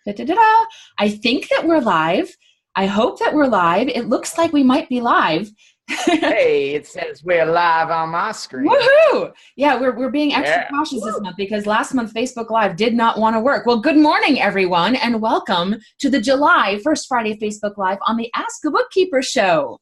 Da-da-da-da. I think that we're live. I hope that we're live. It looks like we might be live. Hey, it says we're live on my screen. Woohoo! Yeah, we're being extra cautious this month because last month Facebook Live did not want to work. Well, good morning, everyone, and welcome to the July First Friday Facebook Live on the Ask a Bookkeeper show.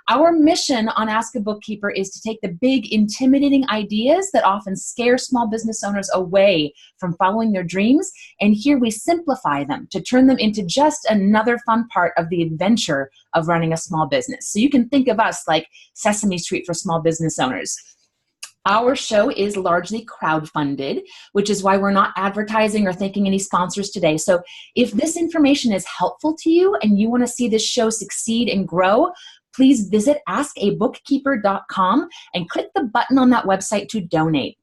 Our mission on Ask a Bookkeeper is to take the big, intimidating ideas that often scare small business owners away from following their dreams, and here we simplify them to turn them into just another fun part of the adventure of running a small business. So you can think of us like Sesame Street for small business owners. Our show is largely crowdfunded, which is why we're not advertising or thanking any sponsors today. So if this information is helpful to you and you want to see this show succeed and grow, please visit askabookkeeper.com and click the button on that website to donate.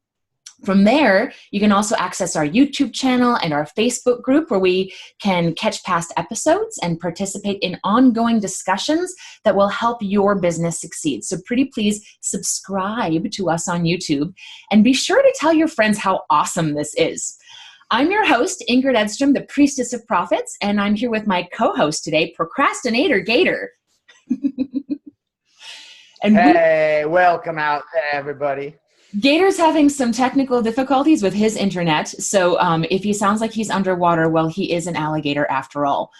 From there, you can also access our YouTube channel and our Facebook group where we can catch past episodes and participate in ongoing discussions that will help your business succeed. So pretty please subscribe to us on YouTube and be sure to tell your friends how awesome this is. I'm your host, Ingrid Edstrom, the Priestess of Profits, and I'm here with my co-host today, Procrastinator Gator. And hey, welcome out there, everybody. Gator's having some technical difficulties with his internet, so if he sounds like he's underwater, well, he is an alligator after all.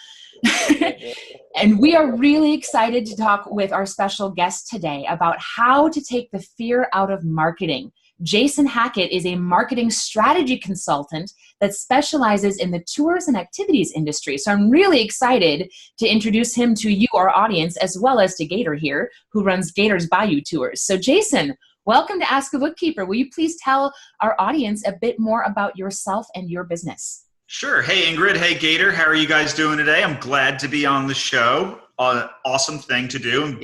And we are really excited to talk with our special guest today about how to take the fear out of marketing. Jason Hackett is a marketing strategy consultant that specializes in the tours and activities industry. So I'm really excited to introduce him to you, our audience, as well as to Gator here, who runs Gator's Bayou Tours. So Jason, welcome to Ask a Bookkeeper. Will you please tell our audience a bit more about yourself and your business? Sure. Hey, Ingrid. Hey, Gator. How are you guys doing today? I'm glad to be on the show. Awesome thing to do.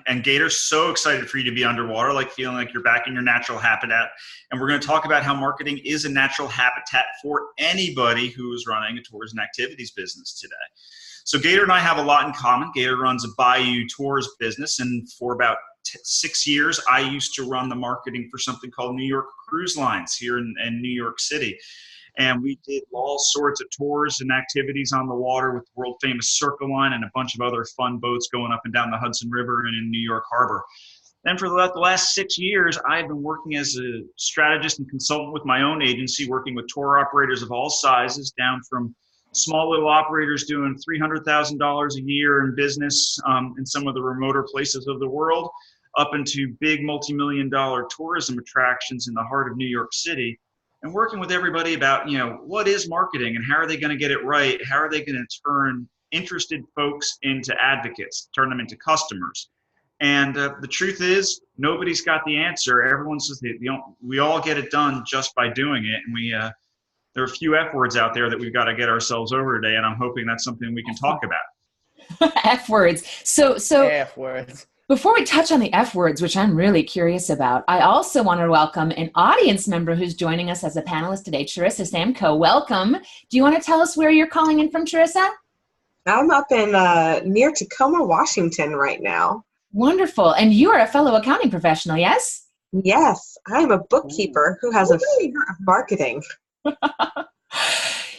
And Gator's so excited for you to be underwater, like feeling like you're back in your natural habitat. And we're going to talk about how marketing is a natural habitat for anybody who is running a tours and activities business today. So Gator and I have a lot in common. Gator runs a Bayou Tours business, and for about 6 years, I used to run the marketing for something called New York Cruise Lines here in New York City. And we did all sorts of tours and activities on the water with the world famous Circle Line and a bunch of other fun boats going up and down the Hudson River and in New York Harbor. Then for the last 6 years, I've been working as a strategist and consultant with my own agency, working with tour operators of all sizes, down from small little operators doing $300,000 a year in business in some of the remoter places of the world, up into big multi-million-dollar tourism attractions in the heart of New York City. And working with everybody about, what is marketing and how are they going to get it right? How are they going to turn interested folks into advocates, turn them into customers? And the truth is, nobody's got the answer. Everyone says we all get it done just by doing it. And there are a few F words out there that we've got to get ourselves over today. And I'm hoping that's something we can talk about. F words. So F words. Before we touch on the F words, which I'm really curious about, I also want to welcome an audience member who's joining us as a panelist today, Charissa Samko. Welcome. Do you want to tell us where you're calling in from, Charissa? I'm up in near Tacoma, Washington right now. Wonderful. And you are a fellow accounting professional, yes? Yes, I'm a bookkeeper who has a fear of marketing.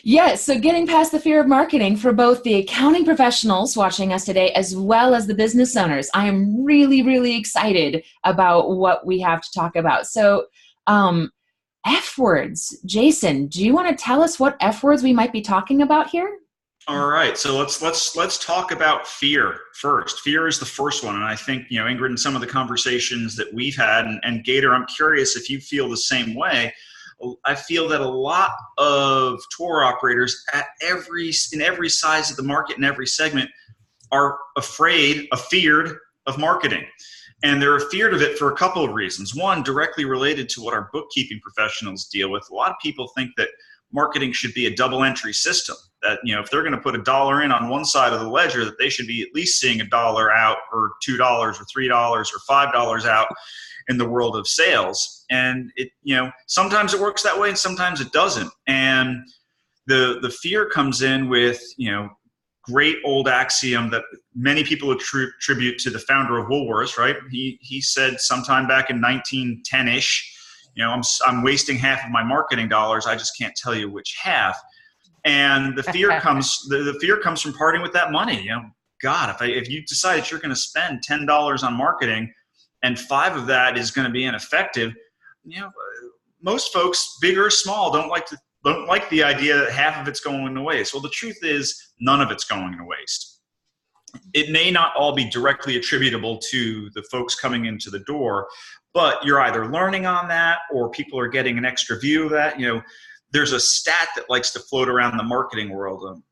Yes, so getting past the fear of marketing for both the accounting professionals watching us today as well as the business owners. I am really, really excited about what we have to talk about. So F words. Jason, do you want to tell us what F words we might be talking about here? All right, so let's talk about fear first. Fear is the first one, and I think, Ingrid, in some of the conversations that we've had, and Gator, I'm curious if you feel the same way. I feel that a lot of tour operators in every size of the market, in every segment, are afraid, afeared of marketing. And they're afeared of it for a couple of reasons. One, directly related to what our bookkeeping professionals deal with. A lot of people think that marketing should be a double entry system. That, if they're going to put $1 in on one side of the ledger, that they should be at least seeing $1 out or $2 or $3 or $5 out in the world of sales. And sometimes it works that way and sometimes it doesn't. And the fear comes in with, great old axiom that many people attribute to the founder of Woolworths, right? He said sometime back in 1910-ish, I'm wasting half of my marketing dollars. I just can't tell you which half. And the fear comes, the fear comes from parting with that money. God, if you decide that you're going to spend $10 on marketing and 5 of that is going to be ineffective, most folks, big or small, don't like the idea that half of it's going to waste. Well, the truth is none of it's going to waste. It may not all be directly attributable to the folks coming into the door, but you're either learning on that or people are getting an extra view of that. There's a stat that likes to float around the marketing world,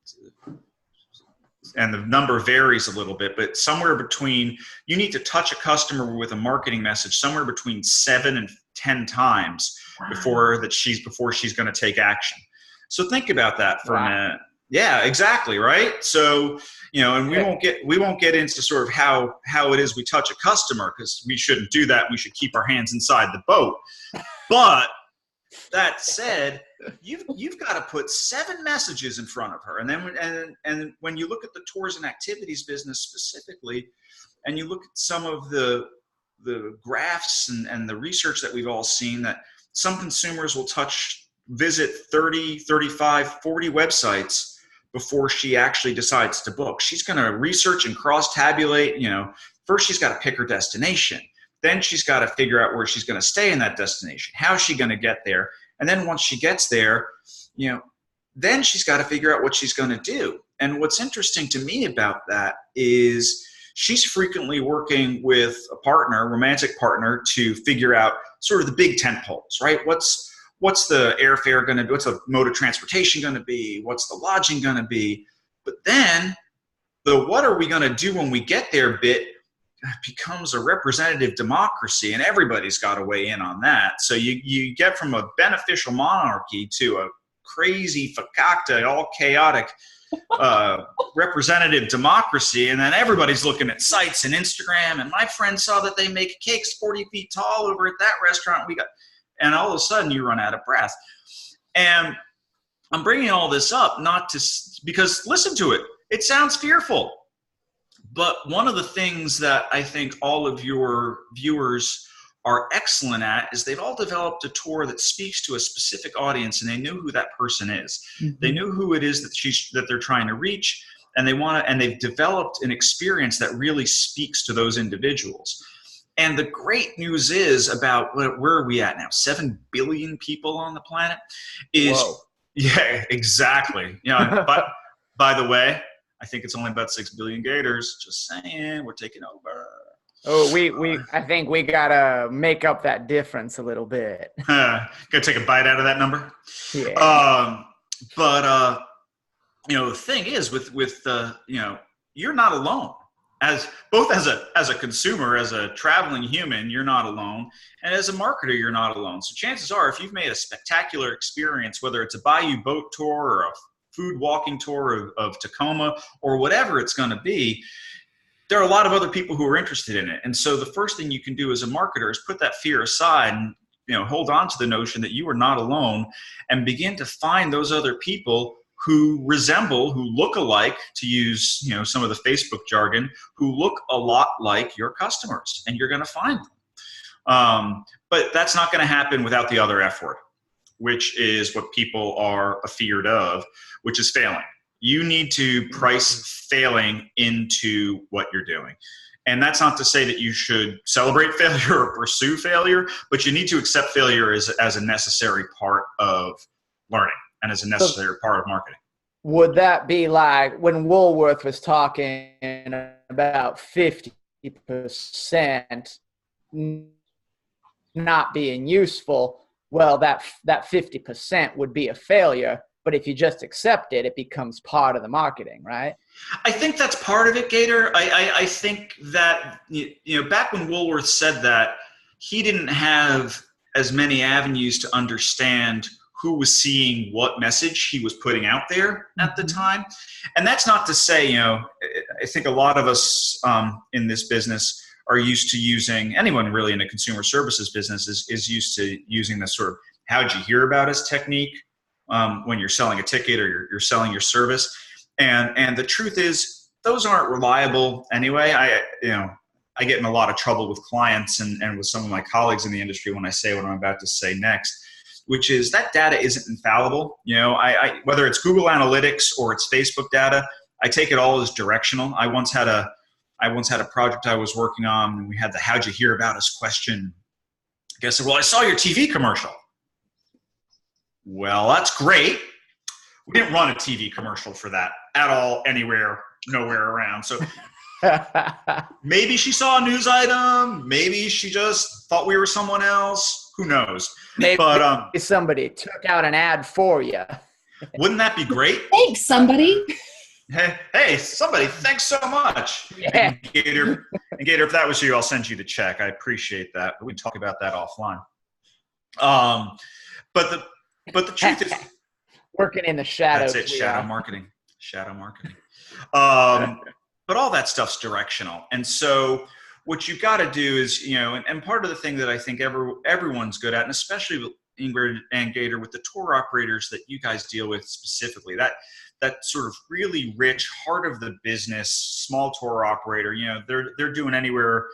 and the number varies a little bit, but somewhere between, you need to touch a customer with a marketing message somewhere between 7 and 10 times before she's going to take action. So think about that for a minute. Yeah, exactly. Right. So, and we won't get into sort of how it is we touch a customer, because we shouldn't do that. We should keep our hands inside the boat. But that said, you've got to put 7 messages in front of her. And then and when you look at the tours and activities business specifically, and you look at some of the graphs and the research that we've all seen, that some consumers will visit 30, 35, 40 websites before she actually decides to book. She's going to research and cross-tabulate. First she's got to pick her destination. Then she's got to figure out where she's going to stay in that destination. How is she going to get there? And then once she gets there, then she's got to figure out what she's going to do. And what's interesting to me about that is she's frequently working with a romantic partner, to figure out sort of the big tent poles, right? What's the airfare going to be? What's the mode of transportation going to be? What's the lodging going to be? But then the what are we going to do when we get there bit becomes a representative democracy, and everybody's got to weigh in on that. So you get from a beneficial monarchy to a crazy fakakta, all chaotic representative democracy, and then everybody's looking at sites and Instagram, and my friend saw that they make cakes 40 feet tall over at that restaurant and all of a sudden you run out of breath. And I'm bringing all this up because listen to it. It sounds fearful. But one of the things that I think all of your viewers are excellent at is they've all developed a tour that speaks to a specific audience, and they know who that person is. Mm-hmm. They know who it is that they're trying to reach, and they've developed an experience that really speaks to those individuals. And the great news is about where are we at now? 7 billion people on the planet Whoa. Yeah, exactly. But by the way, I think it's only about 6 billion gators. Just saying, we're taking over. Oh, I think we gotta make up that difference a little bit. Gotta take a bite out of that number. Yeah. The thing is with you're not alone. As a consumer, as a traveling human, you're not alone. And as a marketer, you're not alone. So chances are, if you've made a spectacular experience, whether it's a Bayou boat tour or a food walking tour of Tacoma or whatever it's going to be, there are a lot of other people who are interested in it. And so the first thing you can do as a marketer is put that fear aside and hold on to the notion that you are not alone, and begin to find those other people who look alike, to use some of the Facebook jargon, who look a lot like your customers, and you're going to find them. But that's not going to happen without the other F word, which is what people are afeared of, which is failing. You need to price failing into what you're doing. And that's not to say that you should celebrate failure or pursue failure, but you need to accept failure as a necessary part of learning and as a necessary part of marketing. Would that be like when Woolworth was talking about 50% not being useful? Well, that 50% would be a failure. But if you just accept it, it becomes part of the marketing, right? I think that's part of it, Gator. I think that, back when Woolworth said that, he didn't have as many avenues to understand who was seeing what message he was putting out there at the time. And that's not to say, I think a lot of us in this business are used to using, anyone really in a consumer services business is used to using this sort of how'd you hear about us technique when you're selling a ticket or you're selling your service. And the truth is, those aren't reliable anyway. I get in a lot of trouble with clients and with some of my colleagues in the industry when I say what I'm about to say next, which is that data isn't infallible. You know, I whether it's Google Analytics or it's Facebook data, I take it all as directional. I once had a project I was working on, and we had the "How'd you hear about us?" question. I said, "Well, I saw your TV commercial." Well, that's great. We didn't run a TV commercial for that at all, anywhere, nowhere around. So maybe she saw a news item. Maybe she just thought we were someone else. Who knows? Maybe But somebody took out an ad for you. wouldn't that be great? Thanks, somebody. Hey, somebody, thanks so much. Yeah. And Gator, if that was you, I'll send you the check. I appreciate that. We can talk about that offline. But the truth is, working in the shadows. That's it, shadow marketing. But all that stuff's directional. And so what you've got to do is, you know, and part of the thing that I think everyone's good at, and especially with Ingrid and Gator, with the tour operators that you guys deal with specifically, that sort of really rich heart of the business, small tour operator, you know, they're doing anywhere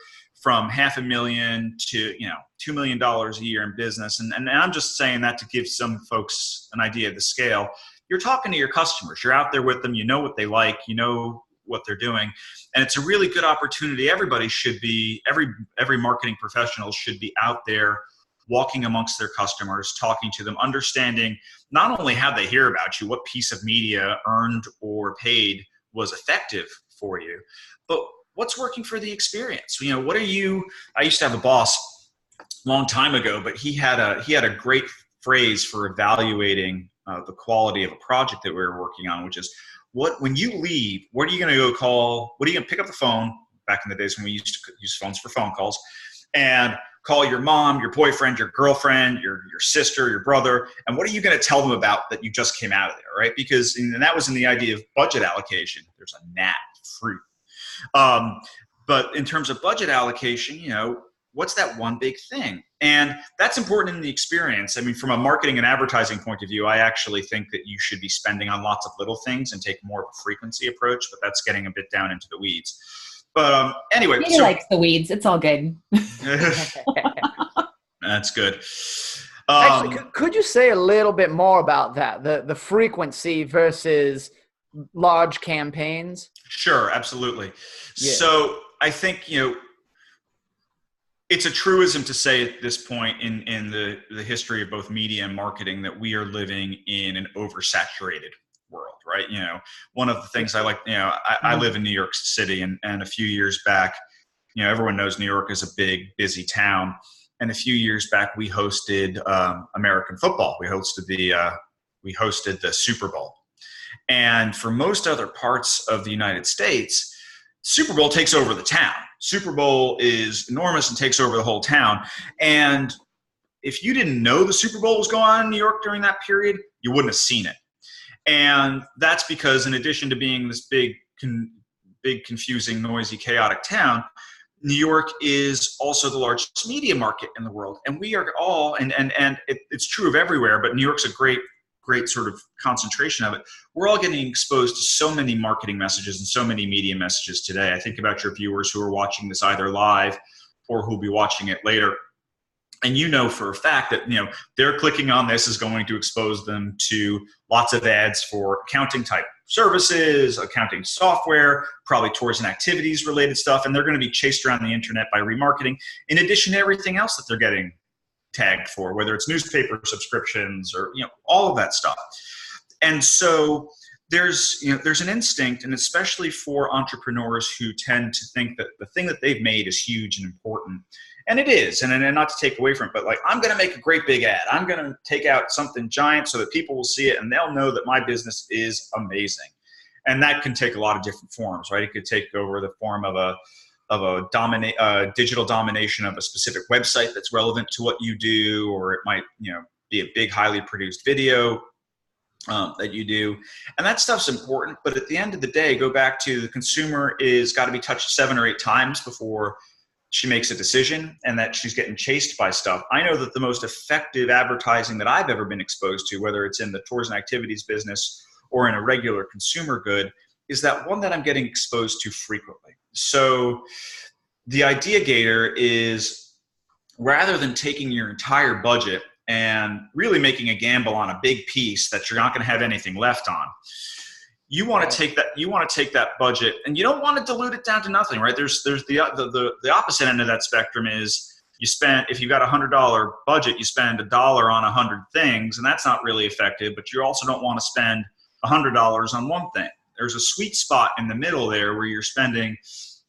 from $500,000 to, you know, $2 million a year in business. And I'm just saying that to give some folks an idea of the scale. You're talking to your customers. You're out there with them. You know what they like. You know what they're doing. And it's a really good opportunity. Everybody should be, every marketing professional should be out there walking amongst their customers, talking to them, understanding not only how they hear about you, what piece of media earned or paid was effective for you, but what's working for the experience. You know, I used to have a boss a long time ago, but he had a great phrase for evaluating the quality of a project that we were working on, which is, when you leave, what are you going to go call? What are you going to pick up the phone? Back in the days when we used to use phones for phone calls, and call your mom, your boyfriend, your girlfriend, your sister, your brother, and what are you going to tell them about that you just came out of there, right? Because, and that was in the idea of budget allocation. There's a gnat, fruit. But in terms of budget allocation, you know, what's that one big thing? And that's important in the experience. I mean, from a marketing and advertising point of view, I actually think that you should be spending on lots of little things and take more of a frequency approach, but that's getting a bit down into the weeds. But anyway. He likes the weeds. It's all good. That's good. Actually, could you say a little bit more about that, the frequency versus large campaigns? Sure, absolutely. Yeah. So I think, you know, it's a truism to say at this point in the history of both media and marketing that we are living in an oversaturated world, right? You know, one of the things I like, you know, I live in New York City, and a few years back, you know, everyone knows New York is a big, busy town. And a few years back, we hosted American football. We hosted the Super Bowl. And for most other parts of the United States, Super Bowl takes over the town. Super Bowl is enormous and takes over the whole town. And if you didn't know the Super Bowl was going on in New York during that period, you wouldn't have seen it. And that's because in addition to being this big, confusing, noisy, chaotic town, New York is also the largest media market in the world. And we are all, and it's true of everywhere, but New York's a great sort of concentration of it. We're all getting exposed to so many marketing messages and so many media messages today. I think about your viewers who are watching this either live or who'll be watching it later. And you know for a fact that, you know, they're clicking on this is going to expose them to lots of ads for accounting type services, accounting software, probably tours and activities related stuff. And they're going to be chased around the internet by remarketing, in addition to everything else that they're getting tagged for, whether it's newspaper subscriptions or, you know, all of that stuff. And so there's an instinct, and especially for entrepreneurs who tend to think that the thing that they've made is huge and important. And it is, and not to take away from it, but like, I'm going to make a great big ad. I'm going to take out something giant so that people will see it and they'll know that my business is amazing. And that can take a lot of different forms, right? It could take over the form of a digital domination of a specific website that's relevant to what you do, or it might, you know, be a big, highly produced video that you do. And that stuff's important. But at the end of the day, go back to the consumer is got to be touched 7 or 8 times before she makes a decision, and that she's getting chased by stuff. I know that the most effective advertising that I've ever been exposed to, whether it's in the tours and activities business or in a regular consumer good, is that one that I'm getting exposed to frequently. So the idea, Gator, is rather than taking your entire budget and really making a gamble on a big piece that you're not going to have anything left on. You want to take that budget, and you don't want to dilute it down to nothing, right? There's the opposite end of that spectrum is if you've got $100 budget, you spend $1 on 100 things, and that's not really effective, but you also don't want to spend $100 on one thing. There's a sweet spot in the middle there where you're spending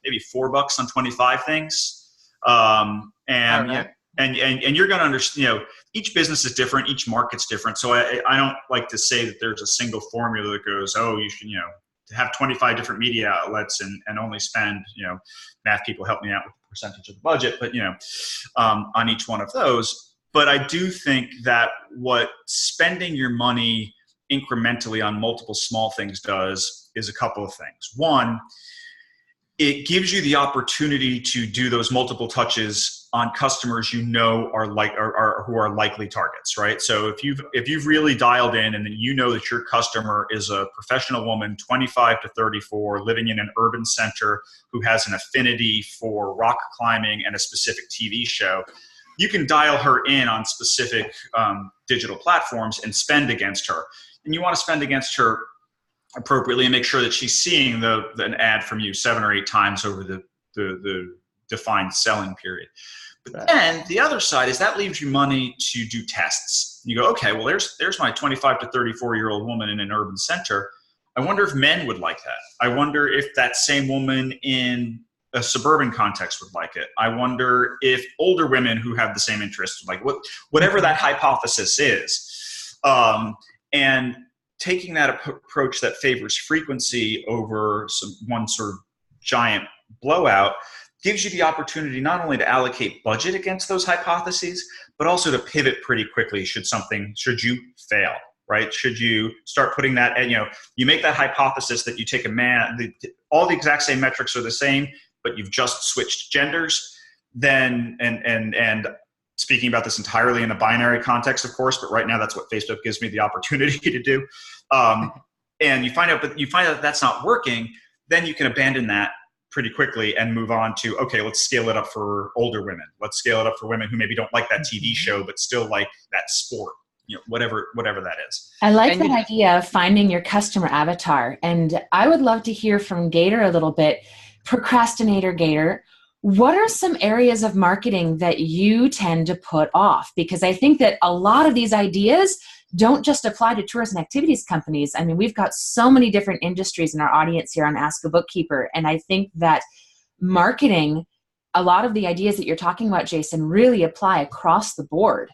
maybe $4 on 25 things. And you're going to understand, each business is different. Each market's different. So I don't like to say that there's a single formula that goes, oh, you should, have 25 different media outlets and only spend, math people help me out with the percentage of the budget, but, on each one of those. But I do think that what spending your money incrementally on multiple small things does is a couple of things. One, it gives you the opportunity to do those multiple touches on customers are who are likely targets, right? So if you've really dialed in and you know that your customer is a professional woman, 25 to 34, living in an urban center who has an affinity for rock climbing and a specific TV show, you can dial her in on specific digital platforms and spend against her. And you want to spend against her appropriately and make sure that she's seeing an ad from you 7 or 8 times over the defined selling period. But then the other side is that leaves you money to do tests. You go, okay, well, there's my 25 to 34-year-old woman in an urban center. I wonder if men would like that. I wonder if that same woman in a suburban context would like it. I wonder if older women who have the same interests would like whatever that hypothesis is. And taking that approach that favors frequency over one sort of giant blowout gives you the opportunity not only to allocate budget against those hypotheses, but also to pivot pretty quickly should you fail, right? Should you start putting that, you make that hypothesis that you take all the exact same metrics are the same, but you've just switched genders, then, and speaking about this entirely in a binary context, of course, but right now that's what Facebook gives me the opportunity to do. And you find out that that's not working, then you can abandon that pretty quickly and move on to, okay, let's scale it up for older women. Let's scale it up for women who maybe don't like that TV show, but still like that sport, whatever that is. I like that idea of finding your customer avatar. And I would love to hear from Gator a little bit. Procrastinator Gator, what are some areas of marketing that you tend to put off? Because I think that a lot of these ideas don't just apply to tourist and activities companies. I mean, we've got so many different industries in our audience here on Ask a Bookkeeper. And I think that marketing, a lot of the ideas that you're talking about, Jason, really apply across the board.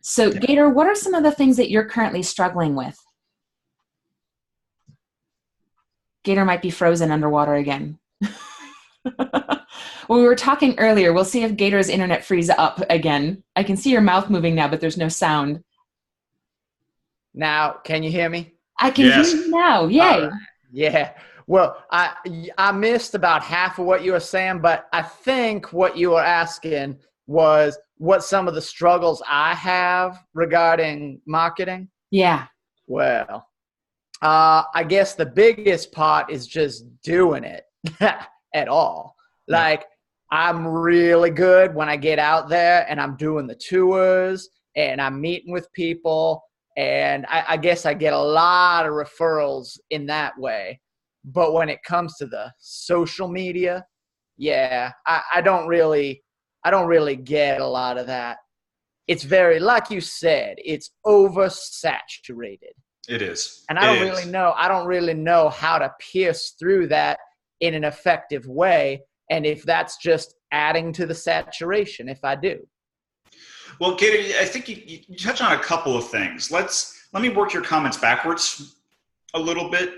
So Gator, what are some of the things that you're currently struggling with? Gator might be frozen underwater again. Well, we were talking earlier. We'll see if Gator's internet frees up again. I can see your mouth moving now, but there's no sound. Now, can you hear me? I can hear you now. Yay. Yeah. Well, I missed about half of what you were saying, but I think what you were asking was what some of the struggles I have regarding marketing. Yeah. Well, I guess the biggest part is just doing it at all. Like, I'm really good when I get out there and I'm doing the tours and I'm meeting with people. And I guess I get a lot of referrals in that way. But when it comes to the social media, I don't really get a lot of that. It's very, like you said, it's oversaturated. It is. And I don't really know how to pierce through that in an effective way. And if that's just adding to the saturation, if I do. Well, Gator, I think you touch on a couple of things. Let me work your comments backwards a little bit,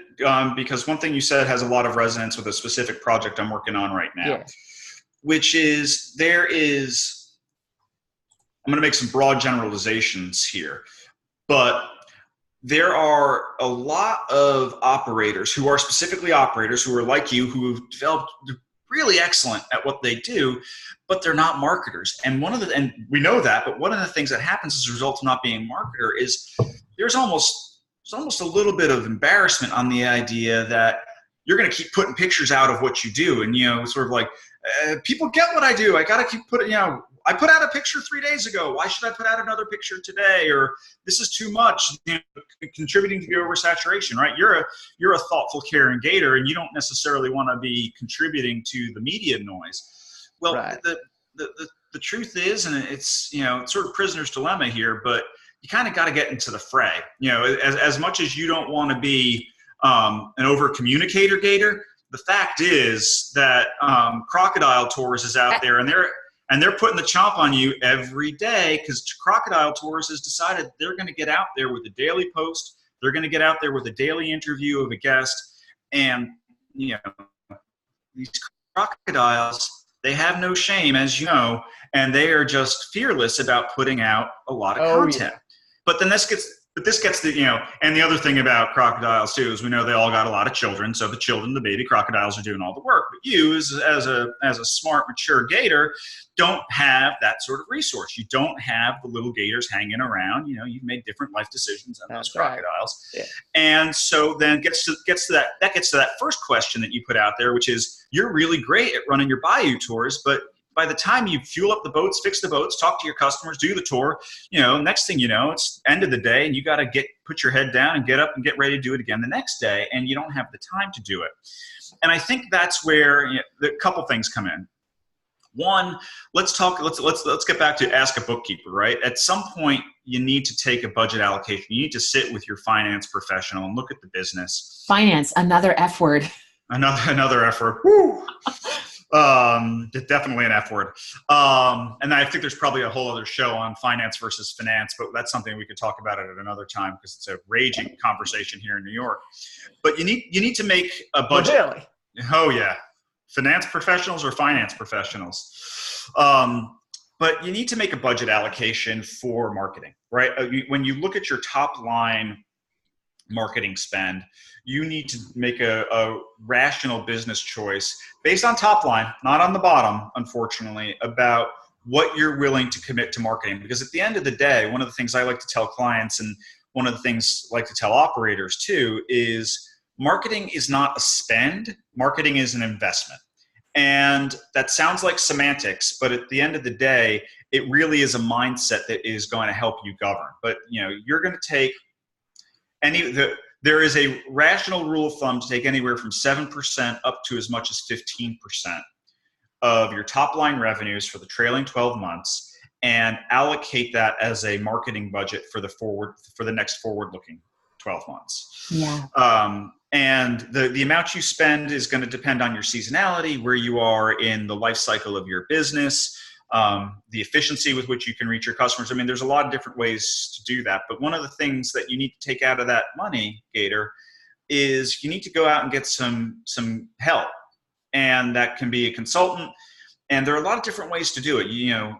because one thing you said has a lot of resonance with a specific project I'm working on right now, which is I'm going to make some broad generalizations here, but there are a lot of operators who are specifically operators who are like you, who have developed really excellent at what they do, but they're not marketers. And we know that, but one of the things that happens as a result of not being a marketer is there's almost a little bit of embarrassment on the idea that you're going to keep putting pictures out of what you do. And, sort of like, people get what I do. I got to keep putting, I put out a picture 3 days ago. Why should I put out another picture today? Or this is too much, contributing to the oversaturation, right? You're a thoughtful, caring gator, and you don't necessarily want to be contributing to the media noise. Well, right. The truth is, and it's, it's sort of prisoner's dilemma here, but you kind of got to get into the fray. As much as you don't want to be an over communicator gator, the fact is that Crocodile Tours is out there, and they're putting the chomp on you every day, because Crocodile Tours has decided they're going to get out there with a daily post. They're going to get out there with a daily interview of a guest. And, these crocodiles, they have no shame, as you know, and they are just fearless about putting out a lot of content. Yeah. But then this gets the, and the other thing about crocodiles too is we know they all got a lot of children. So the children, the baby crocodiles, are doing all the work. But you, as a smart, mature gator, don't have that sort of resource. You don't have the little gators hanging around. You've made different life decisions than those crocodiles. Right. Yeah. And so then gets to that first question that you put out there, which is, you're really great at running your bayou tours, but by the time you fuel up the boats, fix the boats, talk to your customers, do the tour, next thing you know, it's end of the day, and you got to put your head down and get up and get ready to do it again the next day, and you don't have the time to do it. And I think that's where the couple things come in. One, let's get back to ask a bookkeeper, right? At some point, you need to take a budget allocation. You need to sit with your finance professional and look at the business. Finance, another F word. Another F word. Woo! Definitely an F word. And I think there's probably a whole other show on finance versus finance, but that's something we could talk about it at another time, because it's a raging conversation here in New York. But you need to make a budget. Really? Oh yeah. Finance professionals or finance professionals. But you need to make a budget allocation for marketing, right? When you look at your top line marketing spend, you need to make a rational business choice based on top line, not on the bottom, unfortunately, about what you're willing to commit to marketing. Because at the end of the day, one of the things I like to tell clients, and one of the things I like to tell operators too, is marketing is not a spend, marketing is an investment. And that sounds like semantics, but at the end of the day, it really is a mindset that is going to help you govern. But you're going to take there is a rational rule of thumb to take anywhere from 7% up to as much as 15% of your top line revenues for the trailing 12 months and allocate that as a marketing budget for the next forward-looking 12 months. Yeah. And the amount you spend is going to depend on your seasonality, where you are in the life cycle of your business, the efficiency with which you can reach your customers. I mean, there's a lot of different ways to do that. But one of the things that you need to take out of that money, Gator, is you need to go out and get some help. And that can be a consultant. And there are a lot of different ways to do it. Yeah.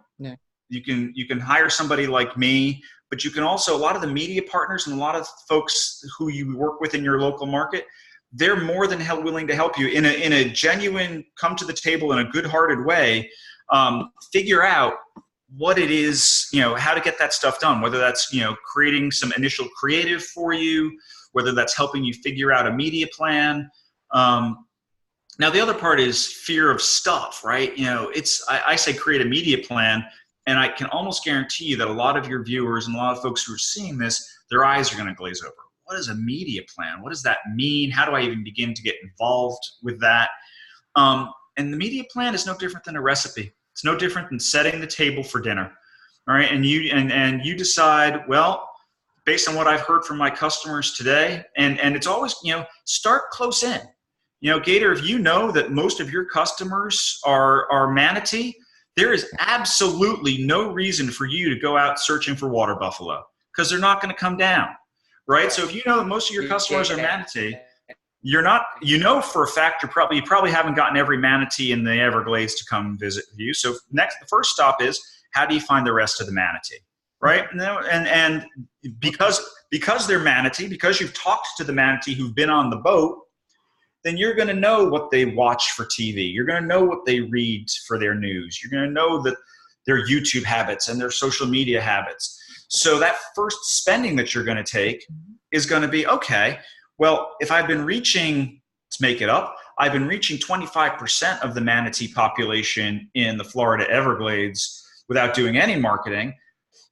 You can hire somebody like me, but you can also, a lot of the media partners and a lot of folks who you work with in your local market, they're more than willing to help you in a genuine, come to the table in a good-hearted way. Figure out what it is, how to get that stuff done, whether that's, creating some initial creative for you, whether that's helping you figure out a media plan. Now, the other part is fear of stuff, right? I say create a media plan, and I can almost guarantee you that a lot of your viewers and a lot of folks who are seeing this, their eyes are going to glaze over. What is a media plan? What does that mean? How do I even begin to get involved with that? And the media plan is no different than a recipe. It's no different than setting the table for dinner. All right. And you decide, well, based on what I've heard from my customers today, and it's always, start close in. Gator, if you know that most of your customers are Manatee, there is absolutely no reason for you to go out searching for water buffalo, because they're not going to come down. Right. So if you know that most of your customers are Manatee, you're not, for a fact, you probably haven't gotten every Manatee in the Everglades to come visit you. So the first stop is, how do you find the rest of the Manatee? Right. And because they're Manatee, because you've talked to the Manatee who've been on the boat, then you're going to know what they watch for TV. You're going to know what they read for their news. You're going to know that their YouTube habits and their social media habits. So that first spending that you're going to take is going to be, okay, well, if I've been reaching, let's make it up, I've been reaching 25% of the Manatee population in the Florida Everglades, without doing any marketing.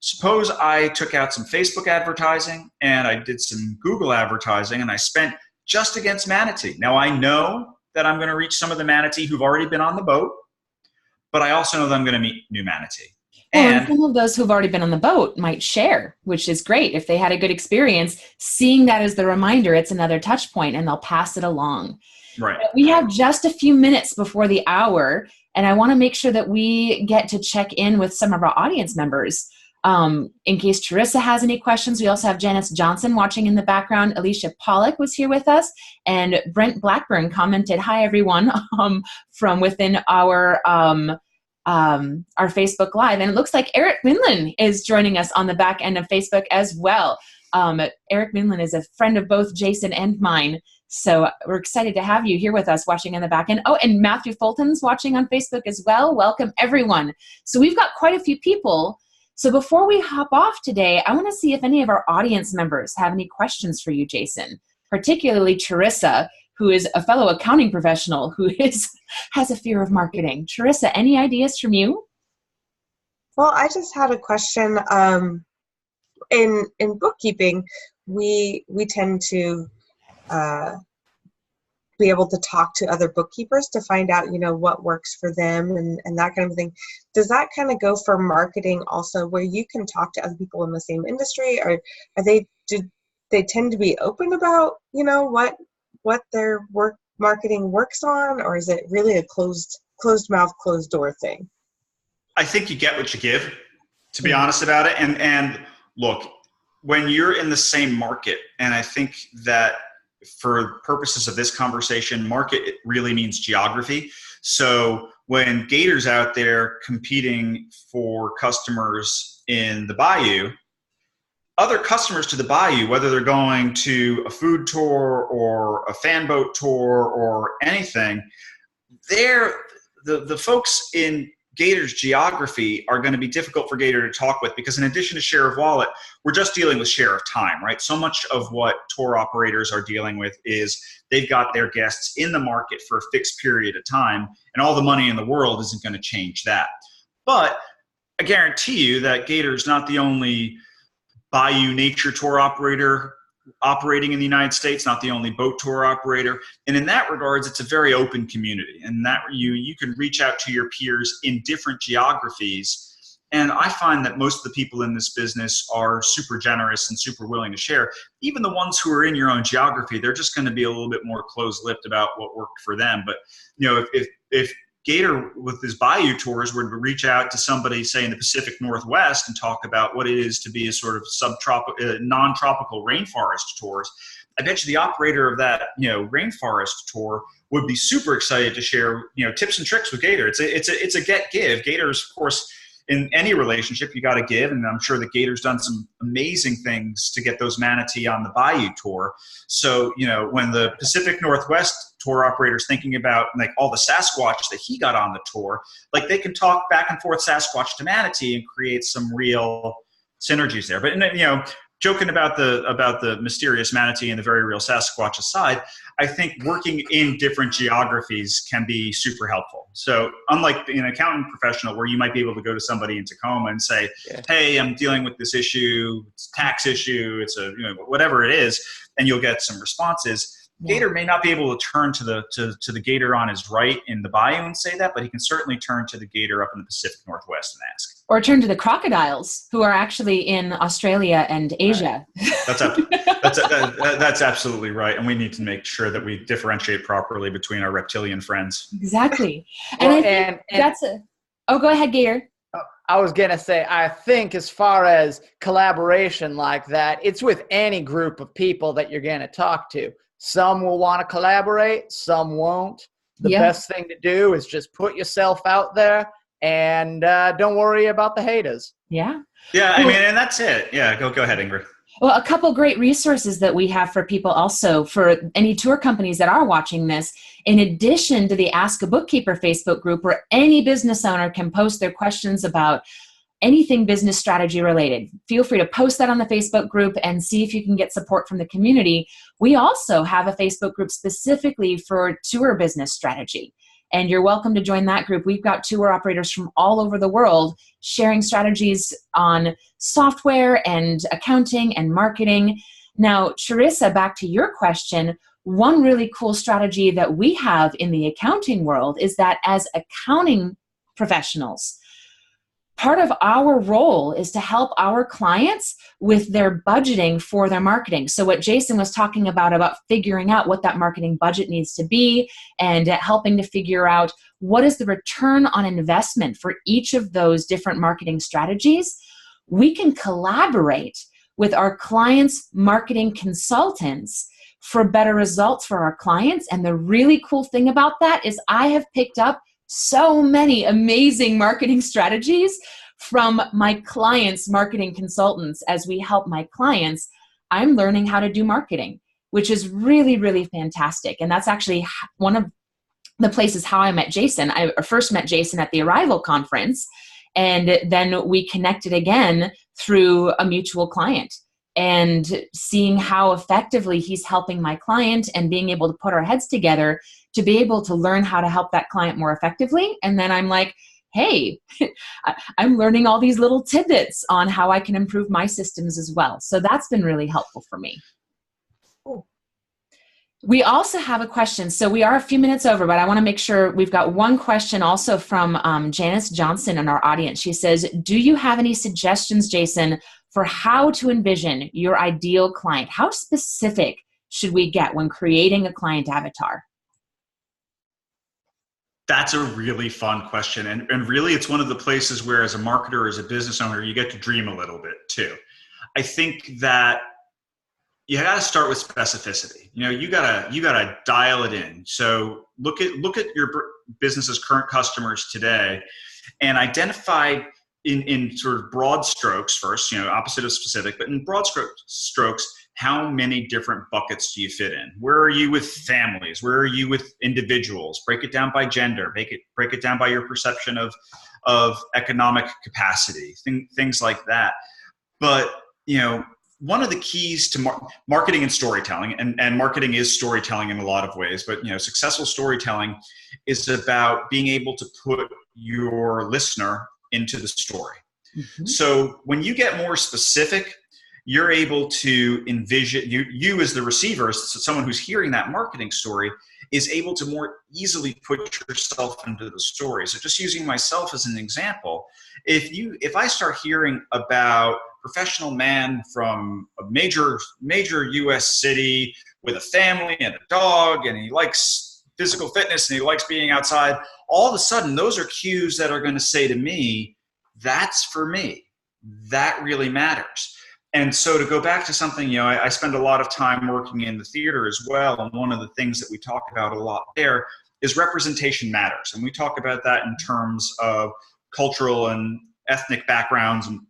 Suppose I took out some Facebook advertising and I did some Google advertising and I spent just against Manatee. Now I know that I'm going to reach some of the Manatee who've already been on the boat, but I also know that I'm going to meet new Manatee. And some of those who've already been on the boat might share, which is great. If they had a good experience, seeing that as the reminder, it's another touch point and they'll pass it along. Right. But we have just a few minutes before the hour, and I want to make sure that we get to check in with some of our audience members. In case Teresa has any questions, we also have Janice Johnson watching in the background. Alicia Pollock was here with us, and Brent Blackburn commented, "Hi everyone," from within our Facebook Live. And it looks like Eric Minlin is joining us on the back end of Facebook as well. Eric Minlin is a friend of both Jason and mine. So we're excited to have you here with us watching in the back end. Oh, and Matthew Fulton's watching on Facebook as well. Welcome everyone. So we've got quite a few people. So before we hop off today, I want to see if any of our audience members have any questions for you, Jason, particularly Teresa, who is a fellow accounting professional who has a fear of marketing. Teresa, any ideas from you? Well, I just had a question. In bookkeeping, we tend to be able to talk to other bookkeepers to find out, what works for them and that kind of thing. Does that kind of go for marketing also, where you can talk to other people in the same industry, or do they tend to be open about, what their marketing works on, or is it really a closed mouth, closed door thing? I think you get what you give, to be honest about it. And look, when you're in the same market, and I think that for purposes of this conversation, market it really means geography. So when Gator's out there competing for customers in the Bayou, other customers to the Bayou, whether they're going to a food tour or a fan boat tour or anything, the folks in Gator's geography are going to be difficult for Gator to talk with, because in addition to share of wallet, we're just dealing with share of time, right? So much of what tour operators are dealing with is they've got their guests in the market for a fixed period of time, and all the money in the world isn't going to change that. But I guarantee you that Gator's not the only Bayou nature tour operator operating in the United States, not the only boat tour operator. And in that regards, it's a very open community, and that you can reach out to your peers in different geographies. And I find that most of the people in this business are super generous and super willing to share. Even the ones who are in your own geography, they're just going to be a little bit more closed-lipped about what worked for them. But if Gator with his Bayou tours were to reach out to somebody, say in the Pacific Northwest, and talk about what it is to be a sort of non-tropical rainforest tours, I bet you the operator of that, rainforest tour would be super excited to share, tips and tricks with Gator. It's a get-give. Gator's, of course, in any relationship, you got to give, and I'm sure that Gator's done some amazing things to get those Manatee on the Bayou tour. So, when the Pacific Northwest tour operator's thinking about like all the Sasquatch that he got on the tour, like they can talk back and forth Sasquatch to Manatee and create some real synergies there. But joking about the mysterious Manatee and the very real Sasquatch aside, I think working in different geographies can be super helpful. So unlike an accounting professional where you might be able to go to somebody in Tacoma and say, hey, I'm dealing with this issue, it's a tax issue, it's a whatever it is, and you'll get some responses. Gator may not be able to turn to the Gator on his right in the Bayou and say that, but he can certainly turn to the Gator up in the Pacific Northwest and ask. Or turn to the crocodiles, who are actually in Australia and Asia. Right. That's absolutely right, and we need to make sure that we differentiate properly between our reptilian friends. Exactly, and go ahead, Gator. I was going to say, I think as far as collaboration like that, it's with any group of people that you're going to talk to. Some will want to collaborate, some won't. The best thing to do is just put yourself out there and don't worry about the haters. Yeah. Yeah, and that's it. Yeah, go ahead, Ingrid. Well, a couple great resources that we have for people also, for any tour companies that are watching this, in addition to the Ask a Bookkeeper Facebook group where any business owner can post their questions about anything business strategy related. Feel free to post that on the Facebook group and see if you can get support from the community. We also have a Facebook group specifically for tour business strategy. And you're welcome to join that group. We've got tour operators from all over the world sharing strategies on software and accounting and marketing. Now, Charissa, back to your question, one really cool strategy that we have in the accounting world is that as accounting professionals, part of our role is to help our clients with their budgeting for their marketing. So what Jason was talking about figuring out what that marketing budget needs to be and helping to figure out what is the return on investment for each of those different marketing strategies, we can collaborate with our clients' marketing consultants for better results for our clients. And the really cool thing about that is I have picked up so many amazing marketing strategies from my clients' marketing consultants. As we help my clients, I'm learning how to do marketing, which is really, really fantastic. And that's actually one of the places how I met Jason. I first met Jason at the Arrival conference, and then we connected again through a mutual client, and seeing how effectively he's helping my client and being able to put our heads together to be able to learn how to help that client more effectively. And then I'm like, hey, I'm learning all these little tidbits on how I can improve my systems as well. So that's been really helpful for me. Cool. We also have a question. So we are a few minutes over, but I want to make sure we've got one question also from Janice Johnson in our audience. She says, do you have any suggestions, Jason, for how to envision your ideal client? How specific should we get when creating a client avatar? That's a really fun question. And really, it's one of the places where as a marketer, as a business owner, you get to dream a little bit too. I think that you got to start with specificity. You gotta dial it in. So look at your business's current customers today and identify in sort of broad strokes first, opposite of specific, but in broad strokes, how many different buckets do you fit in? Where are you with families? Where are you with individuals? Break it down by gender. Break it down by your perception of economic capacity, things like that. But, one of the keys to marketing and storytelling, and marketing is storytelling in a lot of ways, but successful storytelling is about being able to put your listener into the story. Mm-hmm. So when you get more specific, you're able to envision, you as the receiver, so someone who's hearing that marketing story, is able to more easily put yourself into the story. So just using myself as an example, if I start hearing about professional man from a major US city with a family and a dog, and he likes physical fitness and he likes being outside, all of a sudden those are cues that are going to say to me, that's for me. That really matters. And so to go back to something, I spend a lot of time working in the theater as well. And one of the things that we talk about a lot there is representation matters. And we talk about that in terms of cultural and ethnic backgrounds and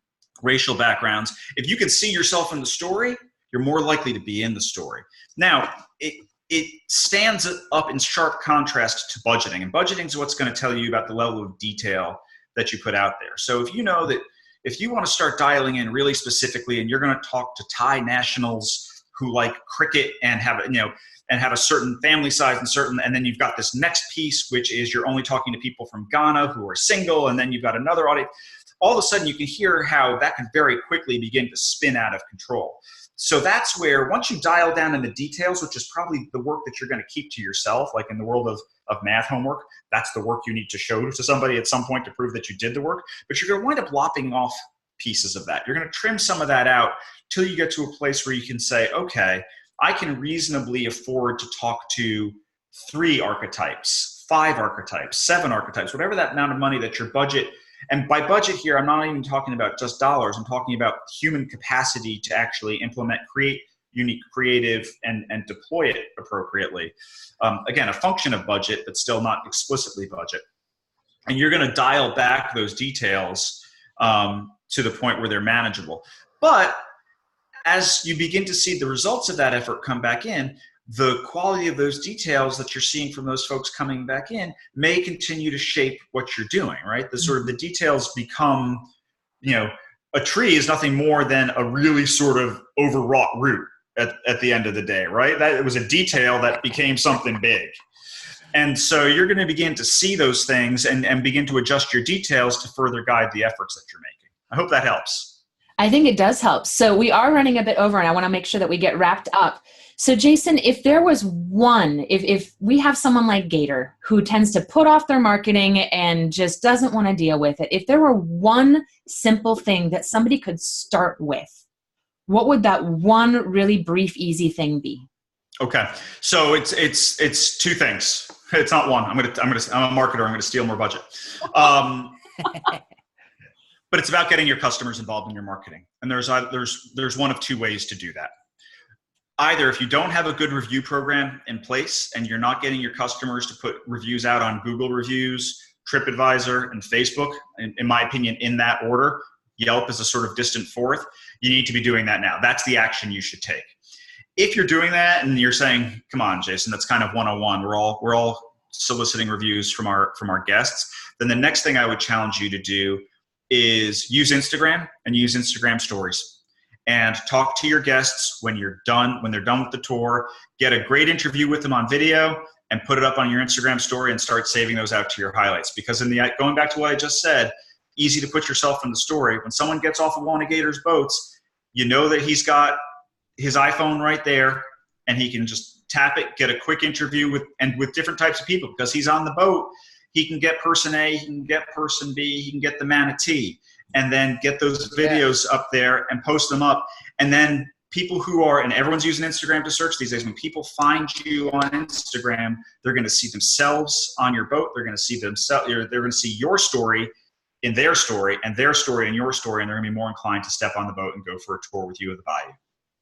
racial backgrounds. If you can see yourself in the story, you're more likely to be in the story. Now, it stands up in sharp contrast to budgeting. And budgeting is what's going to tell you about the level of detail that you put out there. So if you know that if you want to start dialing in really specifically and you're going to talk to Thai nationals who like cricket and have a certain family size and then you've got this next piece, which is you're only talking to people from Ghana who are single, and then you've got another audience, all of a sudden you can hear how that can very quickly begin to spin out of control. So that's where, once you dial down in the details, which is probably the work that you're going to keep to yourself, like in the world of math homework, that's the work you need to show to somebody at some point to prove that you did the work, but you're going to wind up lopping off pieces of that. You're going to trim some of that out till you get to a place where you can say, okay, I can reasonably afford to talk to 3 archetypes, 5 archetypes, 7 archetypes, whatever that amount of money that your budget. And by budget here, I'm not even talking about just dollars. I'm talking about human capacity to actually implement, create unique, creative, and deploy it appropriately. Again, a function of budget, but still not explicitly budget. And you're going to dial back those details to the point where they're manageable. But as you begin to see the results of that effort come back in, the quality of those details that you're seeing from those folks coming back in may continue to shape what you're doing, right? The sort of the details become, a tree is nothing more than a really sort of overwrought root at the end of the day, right? That it was a detail that became something big. And so you're going to begin to see those things and begin to adjust your details to further guide the efforts that you're making. I hope that helps. I think it does help. So we are running a bit over, and I want to make sure that we get wrapped up. So Jason, if there was one, if we have someone like Gator who tends to put off their marketing and just doesn't want to deal with it, if there were one simple thing that somebody could start with, what would that one really brief, easy thing be? Okay, so it's two things. It's not one. I'm a marketer. I'm gonna steal more budget. But it's about getting your customers involved in your marketing. And there's one of two ways to do that. Either if you don't have a good review program in place and you're not getting your customers to put reviews out on Google Reviews, TripAdvisor, and Facebook, in my opinion, in that order, Yelp is a sort of distant fourth, you need to be doing that now. That's the action you should take. If you're doing that and you're saying, come on, Jason, that's kind of 101, we're all soliciting reviews from our guests, then the next thing I would challenge you to do is use Instagram and use Instagram stories and talk to your guests when they're done with the tour. Get a great interview with them on video and put it up on your Instagram story and start saving those out to your highlights. Because going back to what I just said, easy to put yourself in the story. When someone gets off of one of Gator's boats, you know that he's got his iPhone right there and he can just tap it, get a quick interview with different types of people. Because he's on the boat, he can get person A, he can get person B, he can get the Manatee, and then get those videos up there and post them up. And then people and everyone's using Instagram to search these days, when people find you on Instagram, they're going to see themselves on your boat. They're going to see they're going to see your story in their story and their story in your story, and they're going to be more inclined to step on the boat and go for a tour with you at the bayou.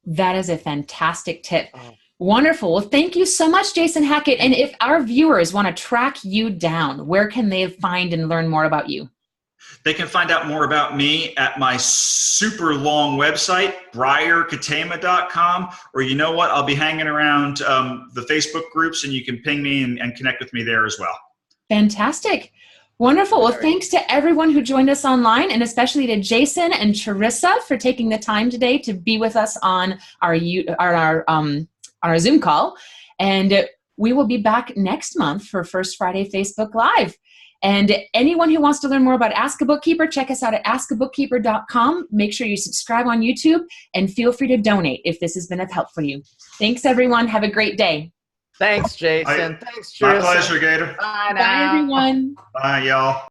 That is a fantastic tip. Oh. Wonderful. Well, thank you so much, Jason Hackett. And if our viewers want to track you down, where can they find and learn more about you? They can find out more about me at my super long website, briarkatema.com, or you know what? I'll be hanging around the Facebook groups, and you can ping me and connect with me there as well. Fantastic. Wonderful. Well, thanks to everyone who joined us online, and especially to Jason and Charissa for taking the time today to be with us on our Zoom call. And we will be back next month for First Friday Facebook Live. And anyone who wants to learn more about Ask a Bookkeeper, check us out at askabookkeeper.com. Make sure you subscribe on YouTube and feel free to donate if this has been of help for you. Thanks, everyone. Have a great day. Thanks, Jason. Thanks, Charissa. My pleasure, Gator. Bye now. Bye, everyone. Bye, y'all.